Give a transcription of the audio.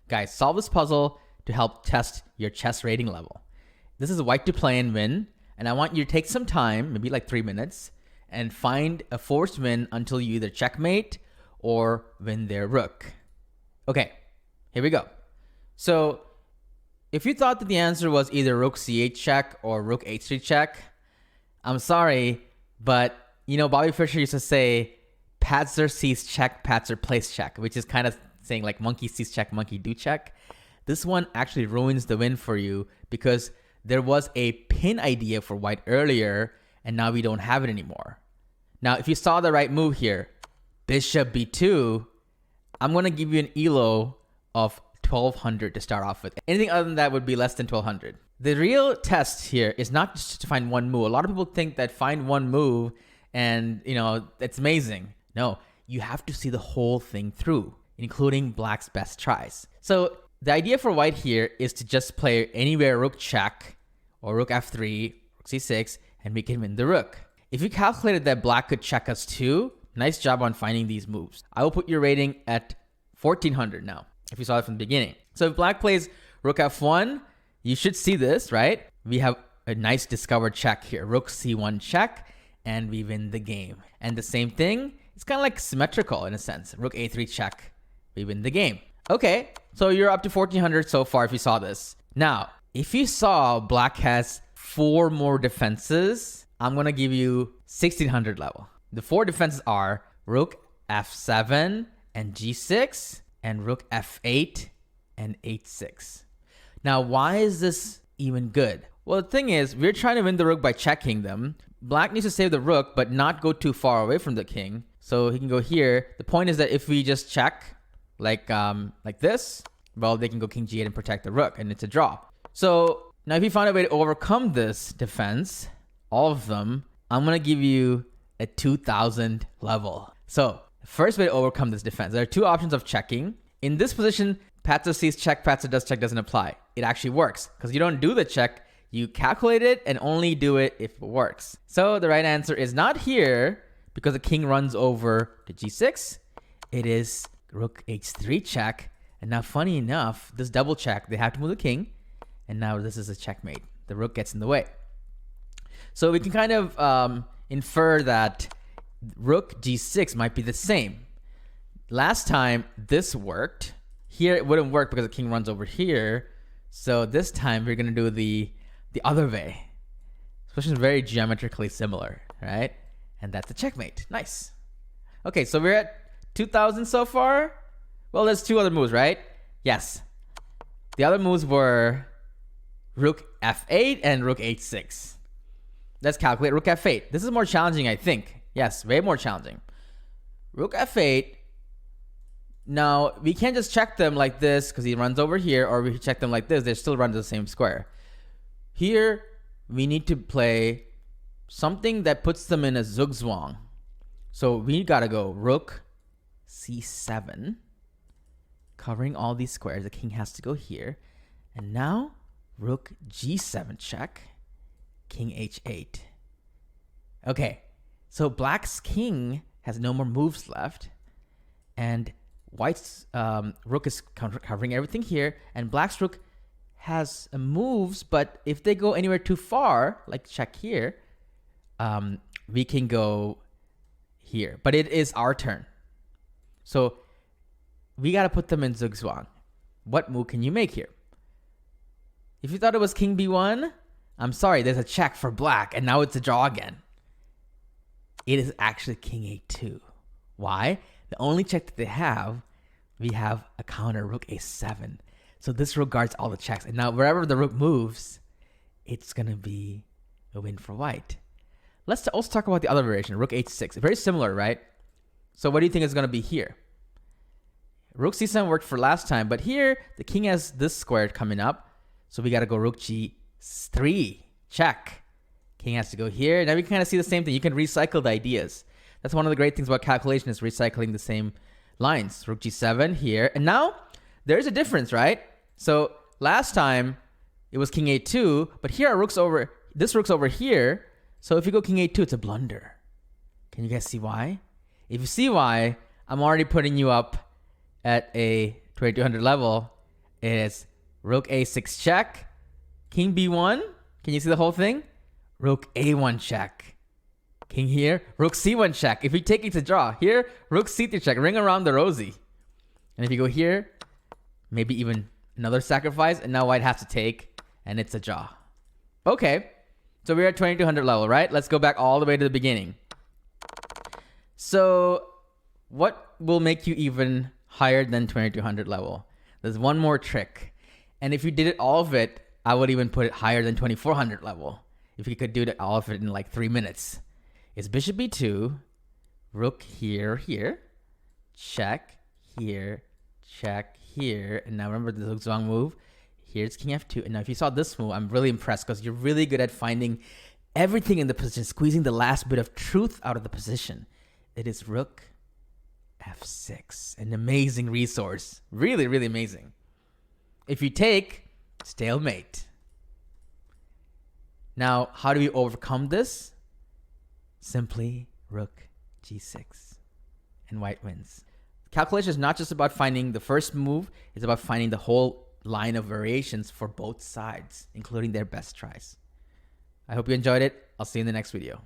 Guys, solve this puzzle to help test your chess rating level. This is white to play and win, and I want you to take some time, maybe like 3 minutes, and find a forced win until you either checkmate or win their rook. Okay, here we go. So if you thought that the answer was either rook c8 check or rook h3 check, I'm sorry, but Bobby Fischer used to say, Patzer sees check, Patzer plays check, which is kind of saying like monkey sees check, monkey do check. This one actually ruins the win for you because there was a pin idea for white earlier, and now we don't have it anymore. Now, if you saw the right move here, bishop b2, I'm going to give you an elo of 1200 to start off with. Anything other than that would be less than 1200. The real test here is not just to find one move. A lot of people think that find one move and, it's amazing. No, you have to see the whole thing through, including black's best tries. So the idea for white here is to just play anywhere rook check or rook f3, rook c6, and we can win the rook. If you calculated that black could check us too, nice job on finding these moves. I will put your rating at 1400 now, if you saw it from the beginning. So if black plays rook f1, you should see this, right? We have a nice discovered check here. Rook c1 check, and we win the game. And the same thing, it's kind of like symmetrical in a sense. Rook a3 check, we win the game. Okay, so you're up to 1400 so far if you saw this. Now, if you saw black has 4 more defenses, I'm going to give you 1600 level. The 4 defenses are rook f7 and g6 and rook f8 and h6. Now, why is this even good? Well, the thing is, we're trying to win the rook by checking them. Black needs to save the rook, but not go too far away from the king. So he can go here. The point is that if we just check like this, well, they can go king g8 and protect the rook, and it's a draw. So now if you find a way to overcome this defense, all of them, I'm going to give you a 2000 level. So the first way to overcome this defense, there are 2 options of checking. In this position, Patzer sees check, Patzer does check doesn't apply. It actually works because you don't do the check. You calculate it and only do it if it works. So the right answer is not here because the king runs over to g6. It is rook h3 check. And now funny enough, this double check, they have to move the king. And now this is a checkmate. The rook gets in the way. So we can kind of infer that rook g6 might be the same. Last time this worked. Here it wouldn't work because the king runs over here. So this time we're going to do the other way. Which is very geometrically similar, right? And that's a checkmate. Nice. Okay, so we're at 2000 so far. Well, there's 2 other moves, right? Yes. The other moves were rook f8 and rook h6. Let's calculate rook f8. This is more challenging, I think. Yes, way more challenging. Rook f8. Now, we can't just check them like this because he runs over here, or we check them like this. They still run to the same square. Here, we need to play something that puts them in a zugzwang. So we got to go rook c7, covering all these squares. The king has to go here. And now, rook g7 check, king h8. Okay, so black's king has no more moves left. And white's rook is covering everything here. And black's rook has moves, but if they go anywhere too far, like check here, we can go here. But it is our turn. So we got to put them in zugzwang. What move can you make here? If you thought it was king b1, I'm sorry, there's a check for black, and now it's a draw again. It is actually king a2. Why? The only check that they have, we have a counter rook a7. So this rook guards all the checks. And now wherever the rook moves, it's going to be a win for white. Let's also talk about the other variation, rook h6. Very similar, right? So what do you think is going to be here? Rook c7 worked for last time, but here the king has this square coming up. So we got to go rook g3, check. King has to go here. Now we can kind of see the same thing. You can recycle the ideas. That's one of the great things about calculation is recycling the same lines. Rook g7 here. And now there's a difference, right? So last time it was king a2, but here our rook's over, this rook's over here. So if you go king a2, it's a blunder. Can you guys see why? If you see why, I'm already putting you up at a 2200 level. is rook a6 check, king b1. Can you see the whole thing? Rook a1 check. King here, rook c1 check. If you take it to draw, here, rook c3 check, ring around the rosy. And if you go here, maybe even another sacrifice, and now white has to take, and it's a draw. Okay, so we're at 2200 level, right? Let's go back all the way to the beginning. So what will make you even higher than 2200 level? There's one more trick. And if you did it all of it, I would even put it higher than 2400 level. If you could do all of it in like 3 minutes. It's bishop b2, rook here, check, here, check, here. And now remember the Zhuang move. Here's king f2. And now if you saw this move, I'm really impressed because you're really good at finding everything in the position, squeezing the last bit of truth out of the position. It is rook f6, an amazing resource. Really, really amazing. If you take, stalemate. Now, how do we overcome this? Simply rook g6, and white wins. Calculation is not just about finding the first move, it's about finding the whole line of variations for both sides, including their best tries. I hope you enjoyed it. I'll see you in the next video.